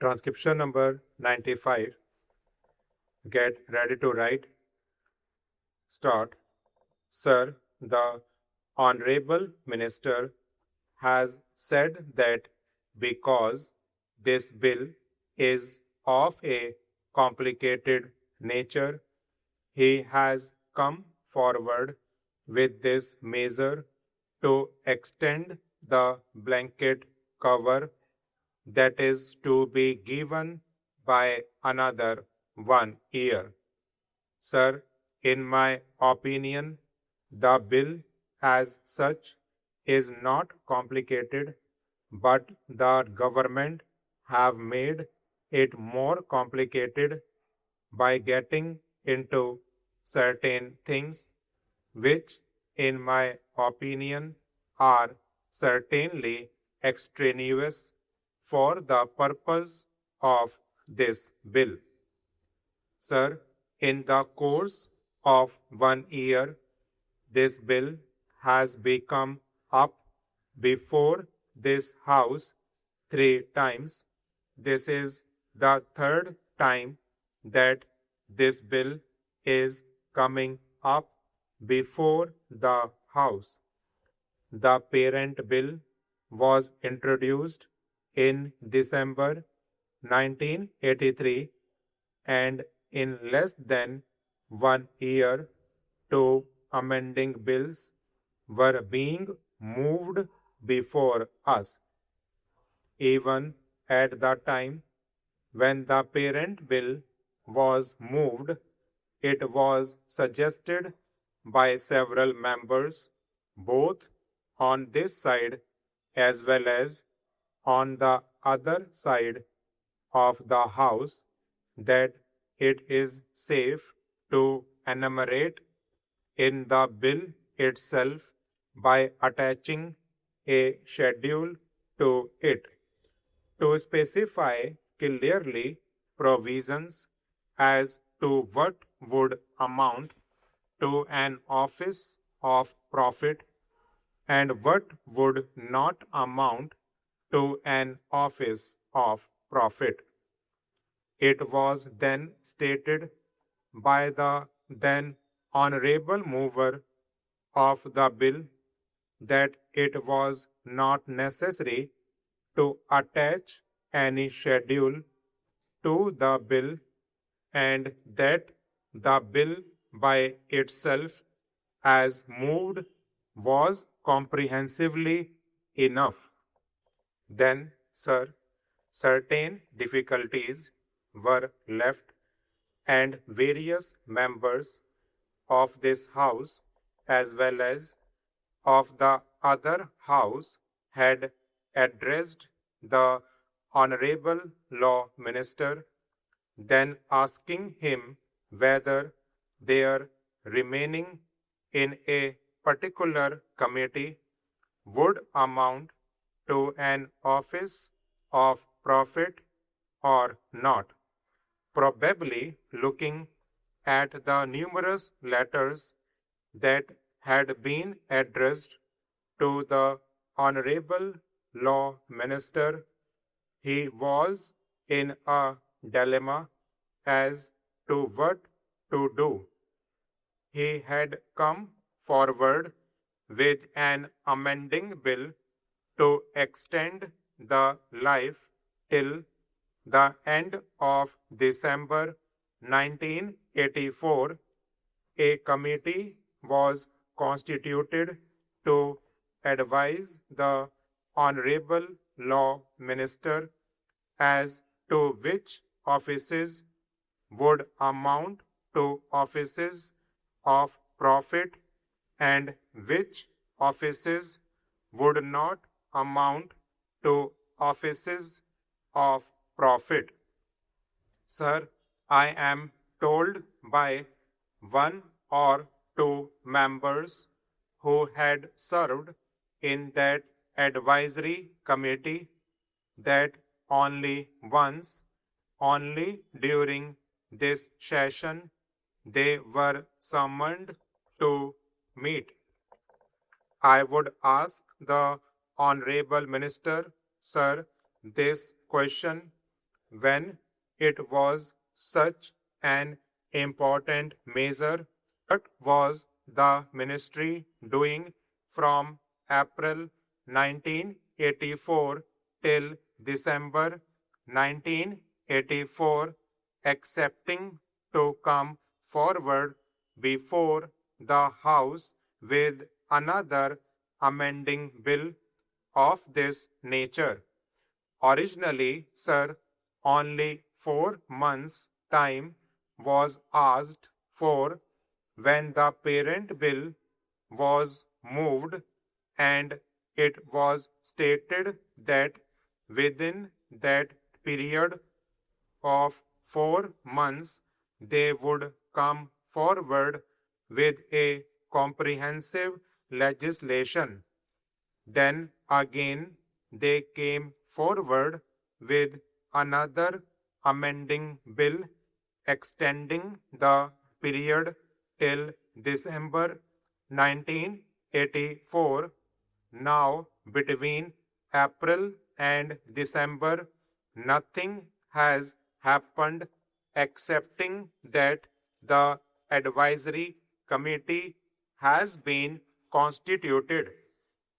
Transcription number 95. Get ready to write. Start. Sir, the Honorable Minister has said that because this bill is of a complicated nature, he has come forward with this measure to extend the blanket cover that is to be given by another 1 year. Sir, in my opinion, the bill as such is not complicated, but the government have made it more complicated by getting into certain things which, in my opinion, are certainly extraneous for the purpose of this bill. Sir, in the course of 1 year, this bill has become up before this House 3 times. This is the third time that this bill is coming up before the House. The parent bill was introduced in December 1983, and in less than 1 year, two amending bills were being moved before us. Even at the time when the parent bill was moved, it was suggested by several members, both on this side as well as on the other side of the House, that it is safe to enumerate in the bill itself by attaching a schedule to it, to specify clearly provisions as to what would amount to an office of profit and what would not amount to an office of profit. It was then stated by the then honorable mover of the bill that it was not necessary to attach any schedule to the bill, and that the bill by itself as moved was comprehensively enough. Then, sir, certain difficulties were left, and various members of this House as well as of the other House had addressed the Honorable Law Minister, then asking him whether their remaining in a particular committee would amount to an office of profit or not. Probably looking at the numerous letters that had been addressed to the Honorable Law Minister, he was in a dilemma as to what to do. He had come forward with an amending bill to extend the life till the end of December 1984. A committee was constituted to advise the Honorable Law Minister as to which offices would amount to offices of profit and which offices would not amount to offices of profit. Sir, I am told by one or two members who had served in that advisory committee that only once, only during this session, they were summoned to meet. I would ask the Honorable Minister, sir, this question when it was such an important measure. What was the ministry doing from April 1984 till December 1984, accepting to come forward before the House with another amending bill of this nature? Originally, sir, only 4 months' time was asked for when the parent bill was moved, and it was stated that within that period of 4 months they would come forward with a comprehensive legislation. Then again they came forward with another amending bill extending the period till December 1984. Now, between April and December, nothing has happened excepting that the advisory committee has been constituted,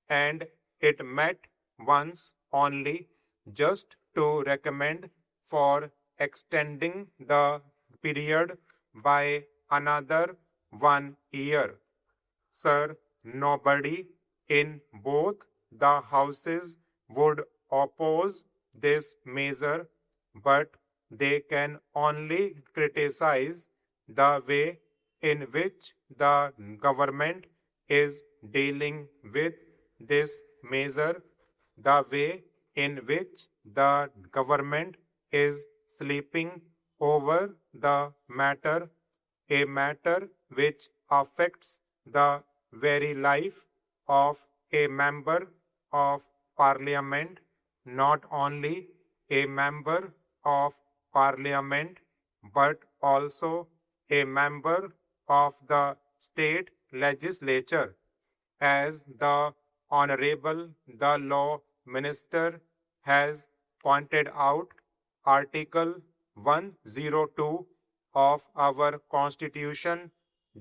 and it met once only just to recommend for extending the period by another 1 year. Sir, nobody in both the houses would oppose this measure, but they can only criticize the way in which the government is dealing with this measure, the way in which the government is sleeping over the matter, a matter which affects the very life of a member of parliament, not only a member of parliament, but also a member of the state legislature. As the Honorable the Law Minister has pointed out, Article 102 of our Constitution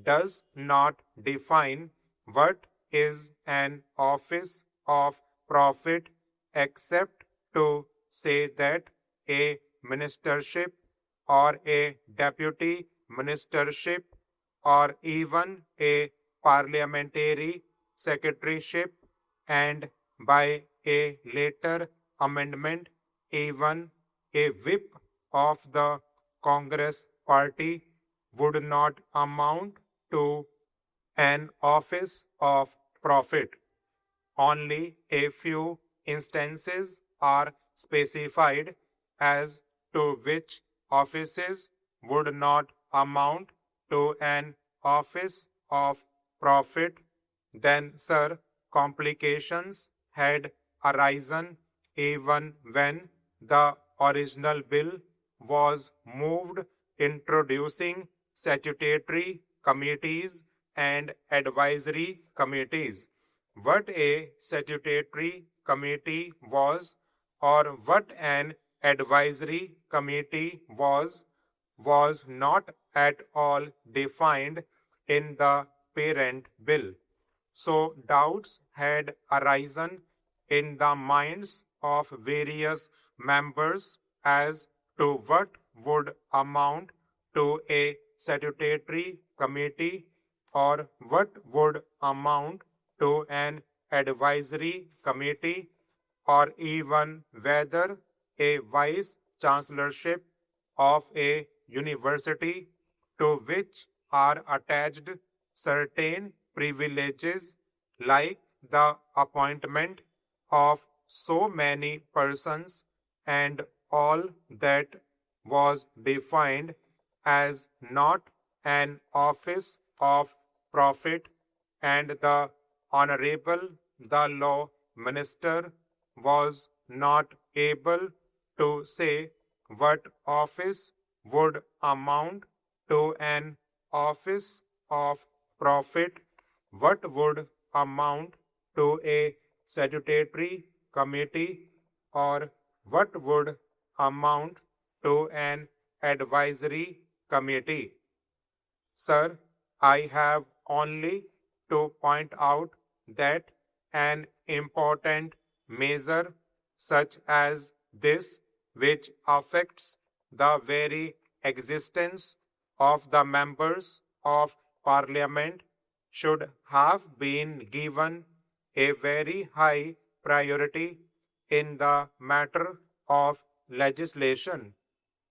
does not define what is an office of profit, except to say that a ministership or a deputy ministership or even a parliamentary secretaryship, and by a later amendment, even a whip of the Congress party would not amount to an office of profit. Only a few instances are specified as to which offices would not amount to an office of profit. Then, sir, complications had arisen even when the original bill was moved, introducing statutory committees and advisory committees. What a statutory committee was, or what an advisory committee was not at all defined in the parent bill. So doubts had arisen in the minds of various members as to what would amount to a statutory committee or what would amount to an advisory committee, or even whether a vice chancellorship of a university to which are attached certain privileges like the appointment of so many persons and all that was defined as not an office of profit, and the Honorable the Law Minister was not able to say what office would amount to an office of profit, what would amount to a statutory committee, or what would amount to an advisory committee. Sir, I have only to point out that an important measure such as this, which affects the very existence of the members of parliament, should have been given a very high priority in the matter of legislation.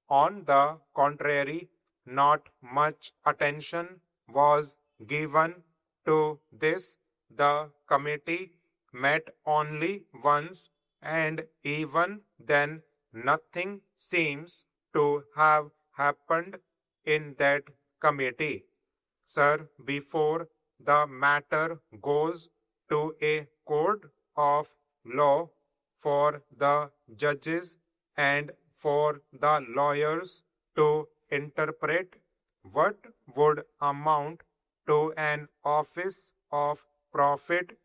On the contrary, not much attention was given to this. The committee met only once, and even then, nothing seems to have happened in that committee. Sir, before the matter goes to a court of law for the judges and for the lawyers to interpret what would amount to an office of profit,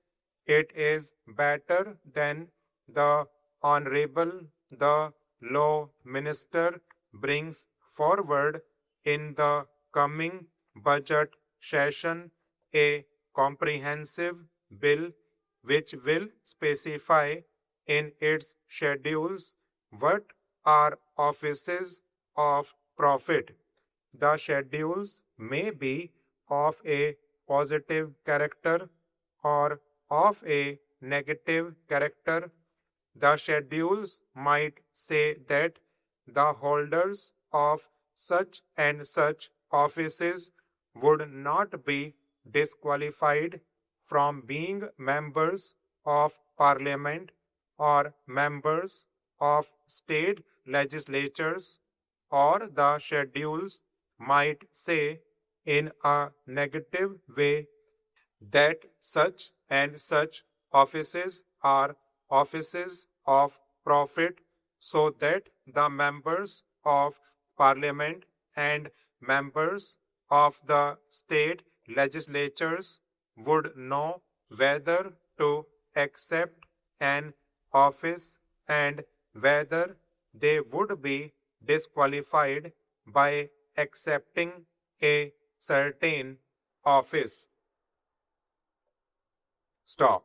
it is better than the Honorable the Law Minister brings forward in the coming budget session a comprehensive bill which will specify in its schedules what are offices of profit. The schedules may be of a positive character or of a negative character. The schedules might say that the holders of such and such offices would not be disqualified from being members of parliament or members of state legislatures, or the schedules might say in a negative way that such and such offices are offices of profit, so that the members of parliament and members of the state legislatures would know whether to accept an office and whether they would be disqualified by accepting a certain office. Stop.